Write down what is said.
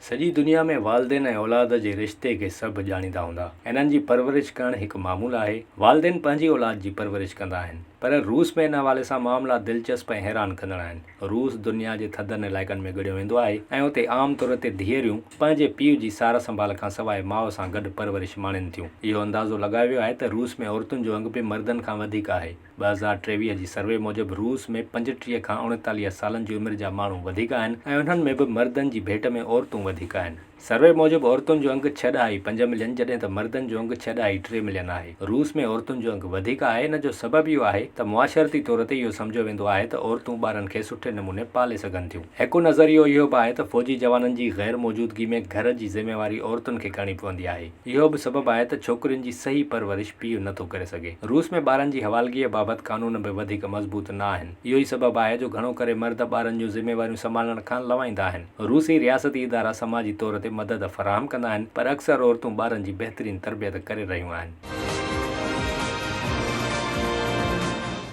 सॼी दुनिया में वालदेन ऐं औलाद जे रिश्ते खे सभु ॼाणींदा हूंदा। इन्हनि जी परवरिश करणु हिकु मामूल आहे। वालदेन पंहिंजी औलाद जी परवरिश कंदा आहिनि, पर रूस में इन हवाले सां मामला दिलचस्प ऐं हैरान कंदड़ आहिनि। रूस दुनिया जे थधनि इलाइक़नि में ॻणियो वेंदो आहे ऐं उते आम तौर ते धीअरूं पंहिंजे पीउ जी सार संभाल खां सवाइ माउ सां गॾु परवरिश माणनि थियूं। इहो अंदाज़ो लॻायो वियो आहे त रूस में औरतुनि जो अंग बि मर्दनि खां वधीक आहे। 2023 जी सर्वे मूजिबि रूस में 35 खां 39 सालनि जी उमिरि जा माण्हू वधीक आहिनि ऐं उन्हनि में बि मर्दनि जी भेट में औरतूं वधीक आहिनि। सर्वे मूजिबि औरतुनि जो अंग 6.5 मिलियन जॾहिं त मर्दनि जो अंग 6.3 मिलियन आहे। रूस में औरतुनि जो अंग वधीक आहे। इन जो सबबु इहो आहे त मुआशरती तौर ते इहो सम्झो वेंदो आहे त औरतूं ॿारनि खे सुठे नमूने पाले सघनि थियूं। हिकु नज़रियो इहो बि आहे त फ़ौजी जवाननि जी गैर मौजूदगी में घर जी ज़िम्मेवारी औरतुनि खे खणणी पवंदी आहे। इहो बि सबबु आहे त छोकिरियुनि जी सही परवरिश पीउ नथो करे सघे। रूस में ॿारनि जी हवालगीअ बाबति कानून बि वधीक मज़बूत न आहिनि। इहो ई सबबु आहे जो घणो करे मर्द ॿारनि जूं ज़िम्मेवारियूं संभालण खां लवाईंदा आहिनि। रूसी रियासती इदारा समाजी तौर ते मदद फ़राहम कंदा आहिनि, पर अक्सर औरतूं ॿारनि जी बहितरीन तरबियत करे रहियूं आहिनि।